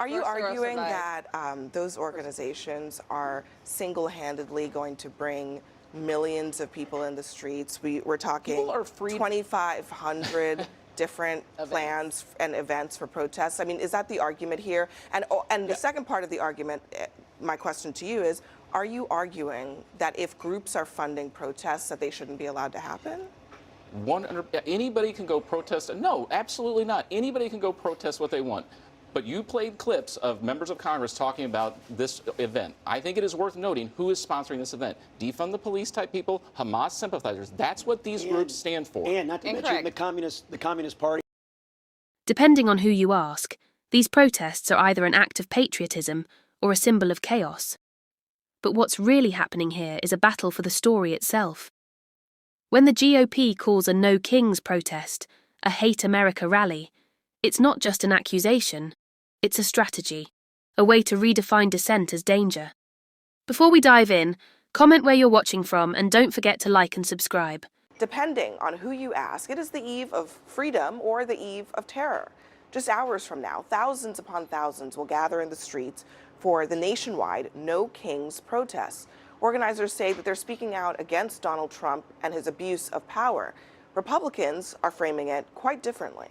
Are you arguing that those organizations are single-handedly going to bring millions of people in the streets? We're talking 2,500 different plans and events for protests. I mean, is that the argument here? And the second part of the argument, my question to you is, are you arguing that if groups are funding protests that they shouldn't be allowed to happen? Anybody can go protest. No, absolutely not. Anybody can go protest what they want. But you played clips of members of Congress talking about this event. I think it is worth noting who is sponsoring this event. Defund the police type people, Hamas sympathizers. That's what these groups stand for. And not to mention the Communist Party. Depending on who you ask, these protests are either an act of patriotism or a symbol of chaos. But what's really happening here is a battle for the story itself. When the GOP calls a No Kings protest a Hate America rally, it's not just an accusation, it's a strategy, a way to redefine dissent as danger. Before we dive in, comment where you're watching from and don't forget to like and subscribe. Depending on who you ask, it is the eve of freedom or the eve of terror. Just hours from now, thousands upon thousands will gather in the streets for the nationwide No Kings protests. Organizers say that they're speaking out against Donald Trump and his abuse of power. Republicans are framing it quite differently.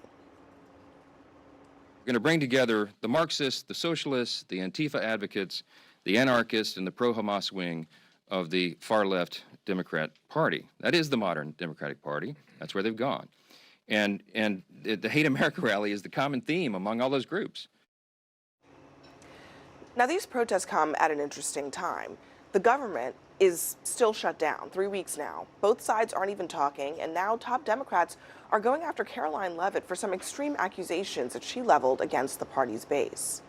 We're going to bring together the Marxists, the socialists, the Antifa advocates, the anarchists, and the pro-Hamas wing of the far-left Democrat Party. That is the modern Democratic Party. That's where they've gone. And the Hate America rally is the common theme among all those groups. Now, these protests come at an interesting time. The government is still shut down, 3 weeks now. Both sides aren't even talking, and now top Democrats are going after Caroline Leavitt for some extreme accusations that she leveled against the party's base.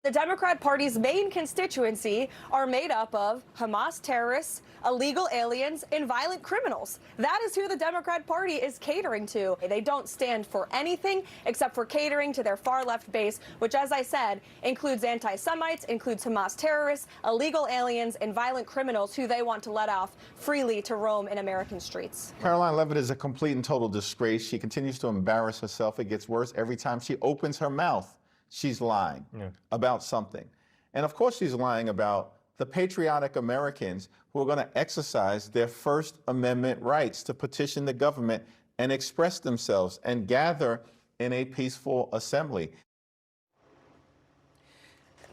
The Democrat Party's main constituency are made up of Hamas terrorists, illegal aliens, and violent criminals. That is who the Democrat Party is catering to. They don't stand for anything except for catering to their far-left base, which, as I said, includes anti-Semites, includes Hamas terrorists, illegal aliens, and violent criminals who they want to let off freely to roam in American streets. Caroline Leavitt is a complete and total disgrace. She continues to embarrass herself. It gets worse every time she opens her mouth. She's lying about something. And of course she's lying about the patriotic Americans who are going to exercise their First Amendment rights to petition the government and express themselves and gather in a peaceful assembly.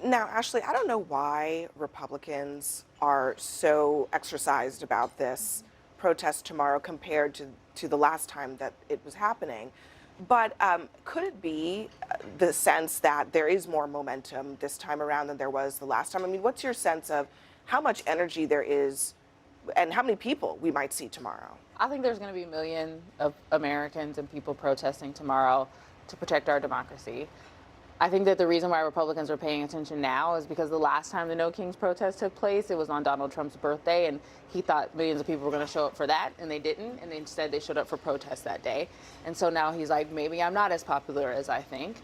Now, Ashley, I don't know why Republicans are so exercised about this protest tomorrow compared to the last time that it was happening. But could it be the sense that there is more momentum this time around than there was the last time? I mean, what's your sense of how much energy there is and how many people we might see tomorrow? I think there's going to be millions of Americans and people protesting tomorrow to protect our democracy. I think that the reason why Republicans are paying attention now is because the last time the No Kings protest took place, it was on Donald Trump's birthday, and he thought millions of people were going to show up for that, and they didn't, and instead they showed up for protests that day. And so now he's like, maybe I'm not as popular as I think.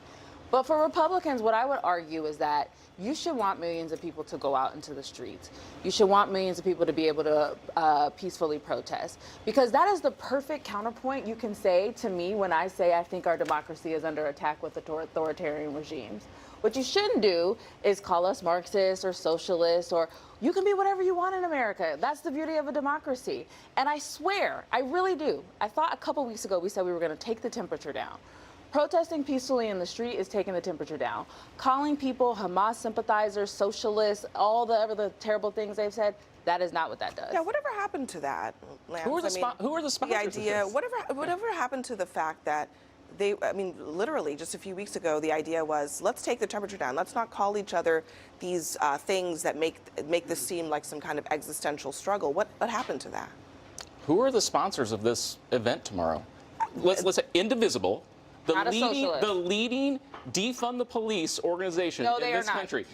But for Republicans, what I would argue is that you should want millions of people to go out into the streets. You should want millions of people to be able to peacefully protest, because that is the perfect counterpoint you can say to me when I say I think our democracy is under attack with authoritarian regimes. What you shouldn't do is call us Marxists or socialists, or you can be whatever you want in America. That's the beauty of a democracy. And I swear, I really do. I thought a couple weeks ago we said we were going to take the temperature down. Protesting peacefully in the street is taking the temperature down. Calling people Hamas sympathizers, socialists, all the other terrible things they've said, that is not what that does. Yeah, whatever happened to that, Lance? Who are the sponsors? The idea, whatever happened to the fact that literally just a few weeks ago, the idea was, let's take the temperature down. Let's not call each other these things that make this seem like some kind of existential struggle. What happened to that? Who are the sponsors of this event tomorrow? Let's say Indivisible. The leading defund the police organization in this country.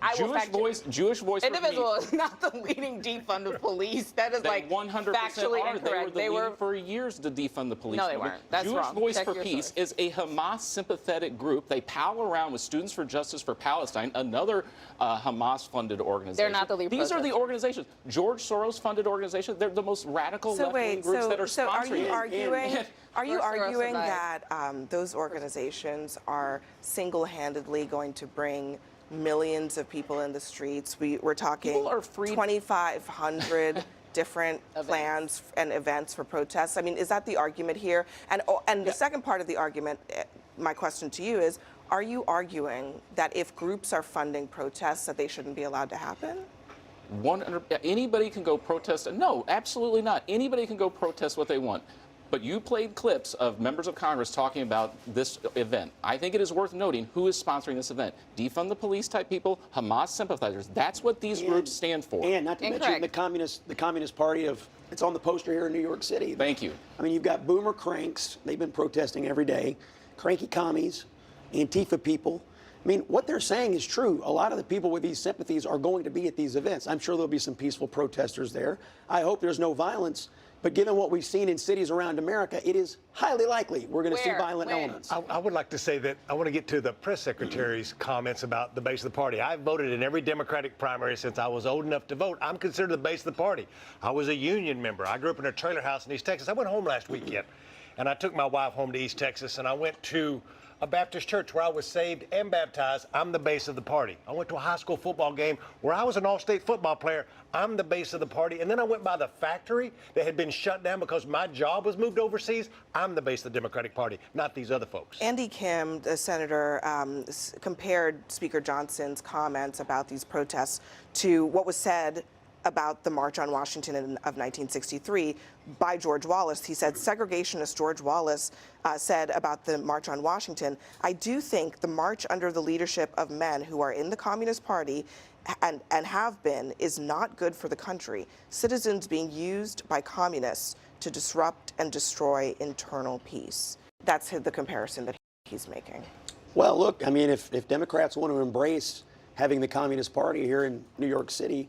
I will fact check. Jewish voice. Individual is not the leading defund the police. That is They like 100% factually are. incorrect. They were for years to defund the police. No, they weren't. That's Jewish wrong. Voice Check for your Peace source. is a Hamas sympathetic group. They pal around with Students for Justice for Palestine, another Hamas-funded organization. They're not the lead These are the protesters. organizations. George Soros-funded organizations. They're the most radical left-wing groups that are sponsoring it. Are you First Soros arguing survived. that those organizations are single-handedly going to bring millions of people in the streets? We're talking People are free. 2,500 different plans and events for protests. I mean, is that the argument here? And the second part of the argument, my question to you is, are you arguing that if groups are funding protests that they shouldn't be allowed to happen? Anybody can go protest. No, absolutely not. Anybody can go protest what they want. But you played clips of members of Congress talking about this event. I think it is worth noting who is sponsoring this event. Defund the police type people, Hamas sympathizers. That's what these groups stand for. And not to mention the Communist Party of, it's on the poster here in New York City. Thank you. I mean, you've got boomer cranks. They've been protesting every day. Cranky commies, Antifa people. I mean, what they're saying is true. A lot of the people with these sympathies are going to be at these events. I'm sure there'll be some peaceful protesters there. I hope there's no violence. But given what we've seen in cities around America, it is highly likely we're going to see violent elements. I would like to say that I want to get to the press secretary's comments about the base of the party. I've voted in every Democratic primary since I was old enough to vote. I'm considered the base of the party. I was a union member. I grew up in a trailer house in East Texas. I went home last weekend, and I took my wife home to East Texas, and I went to a Baptist church where I was saved and baptized. I'm the base of the party. I went to a high school football game where I was an all-state football player. I'm the base of the party. And then I went by the factory that had been shut down because my job was moved overseas. I'm the base of the Democratic Party, not these other folks. Andy Kim, the senator, compared Speaker Johnson's comments about these protests to what was said about the March on Washington of 1963 by George Wallace. He said, segregationist George Wallace said about the March on Washington, I do think the march under the leadership of men who are in the Communist Party and have been is not good for the country. Citizens being used by communists to disrupt and destroy internal peace. That's the comparison that he's making. Well, look, I mean, if Democrats want to embrace having the Communist Party here in New York City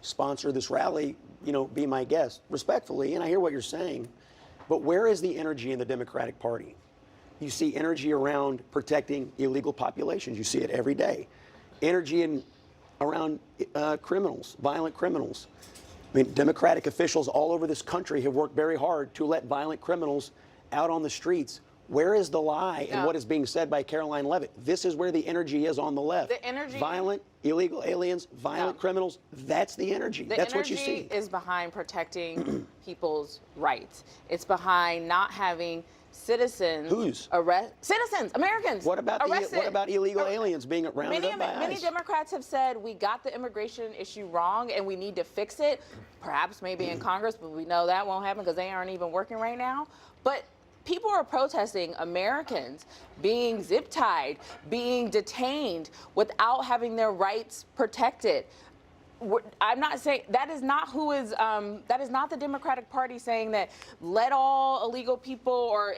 sponsor this rally, you know, be my guest, respectfully, and I hear what you're saying, but where is the energy in the Democratic Party? You see energy around protecting illegal populations. You see it every day. Energy around criminals, violent criminals. I mean, Democratic officials all over this country have worked very hard to let violent criminals out on the streets. Where is the lie in what is being said by Caroline Leavitt? This is where the energy is on the left. The energy, violent, illegal aliens, violent criminals, that's the energy. That's what you see. The energy is behind protecting people's rights. It's behind not having citizens citizens, Americans. What about illegal aliens being rounded up by ICE? Many Democrats have said we got the immigration issue wrong and we need to fix it. Perhaps maybe in Congress, but we know that won't happen because they aren't even working right now. But people are protesting Americans being zip-tied, being detained without having their rights protected. I'm not saying that is not that is not the Democratic Party saying that let all illegal people or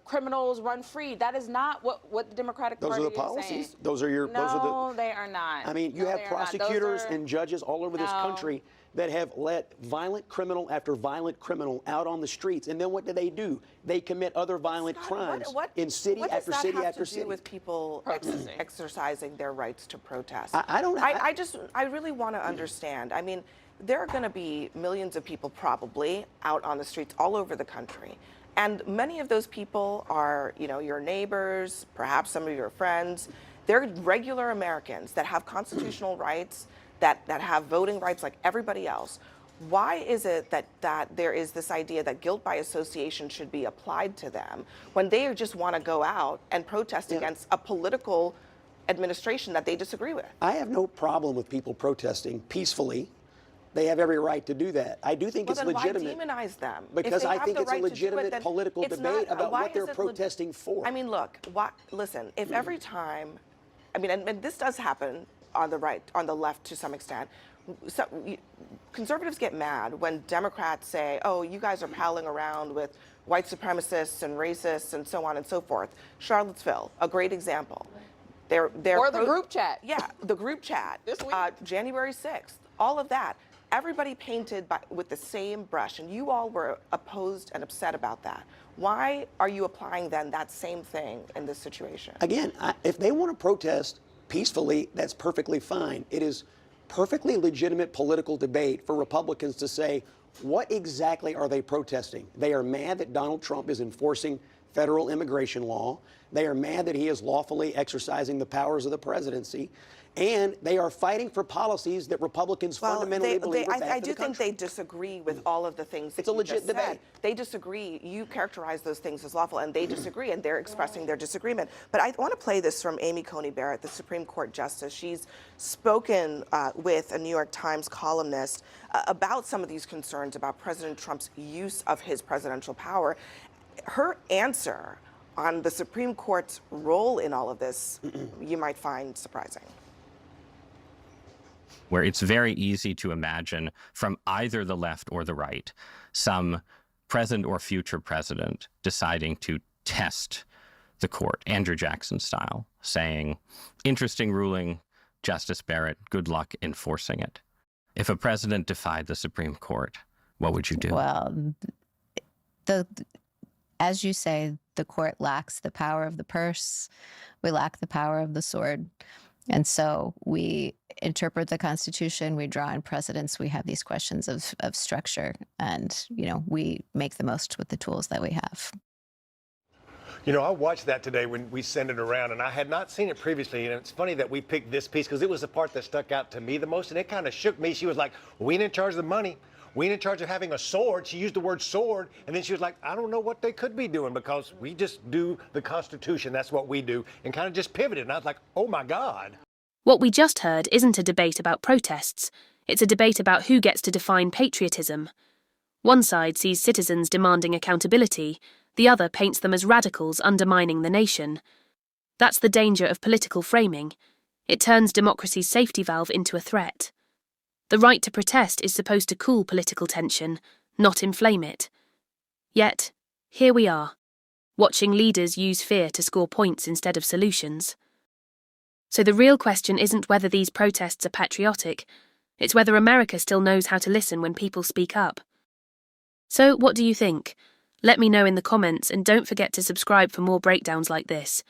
criminals run free. That is not what the Democratic Party is saying. Those are the policies. Those are your. No, they are not. I mean, you have prosecutors and judges all over this country that have let violent criminal after violent criminal out on the streets, and then what do? They commit other violent crimes in city after city after city. What does that have to do with people exercising their rights to protest? I really want to understand. I mean, there are going to be millions of people probably out on the streets all over the country. And many of those people are, you know, your neighbors, perhaps some of your friends. They're regular Americans that have constitutional rights, that have voting rights like everybody else. Why is it that there is this idea that guilt by association should be applied to them when they just want to go out and protest against a political administration that they disagree with? I have no problem with people protesting peacefully. They have every right to do that. I do think it's legitimate. Why demonize them? Because I think it's a legitimate political debate about what they're protesting for. I mean, look, listen, if every time, I mean, and this does happen on the right, on the left to some extent. So, conservatives get mad when Democrats say, oh, you guys are palling around with white supremacists and racists and so on and so forth. Charlottesville, a great example. Or the group chat. Yeah, the group chat. This week. January 6th, all of that. Everybody painted with the same brush, and you all were opposed and upset about that. Why are you applying then that same thing in this situation? Again, if they want to protest peacefully, that's perfectly fine. It is perfectly legitimate political debate for Republicans to say, what exactly are they protesting? They are mad that Donald Trump is enforcing federal immigration law. They are mad that he is lawfully exercising the powers of the presidency. And they are fighting for policies that Republicans fundamentally believe are bad I for do the think country. they disagree with all of the things that It's a you legit just said. debate. They disagree. You characterize those things as lawful, and they disagree, and they're expressing their disagreement. But I want to play this from Amy Coney Barrett, the Supreme Court Justice. She's spoken with a New York Times columnist about some of these concerns about President Trump's use of his presidential power. Her answer on the Supreme Court's role in all of this, you might find surprising. Where it's very easy to imagine from either the left or the right, some present or future president deciding to test the court, Andrew Jackson style, saying, interesting ruling, Justice Barrett, good luck enforcing it. If a president defied the Supreme Court, what would you do? Well, as you say, the court lacks the power of the purse. We lack the power of the sword. And so we interpret the Constitution, we draw in precedents, we have these questions of structure, and, we make the most with the tools that we have. I watched that today when we sent it around, and I had not seen it previously. And it's funny that we picked this piece because it was the part that stuck out to me the most, and it kind of shook me. She was like, we ain't in charge of the money. We ain't in charge of having a sword. She used the word sword, and then she was like, I don't know what they could be doing because we just do the Constitution. That's what we do, and kind of just pivoted. And I was like, oh, my God. What we just heard isn't a debate about protests. It's a debate about who gets to define patriotism. One side sees citizens demanding accountability. The other paints them as radicals undermining the nation. That's the danger of political framing. It turns democracy's safety valve into a threat. The right to protest is supposed to cool political tension, not inflame it. Yet, here we are, watching leaders use fear to score points instead of solutions. So the real question isn't whether these protests are patriotic, it's whether America still knows how to listen when people speak up. So what do you think? Let me know in the comments, and don't forget to subscribe for more breakdowns like this.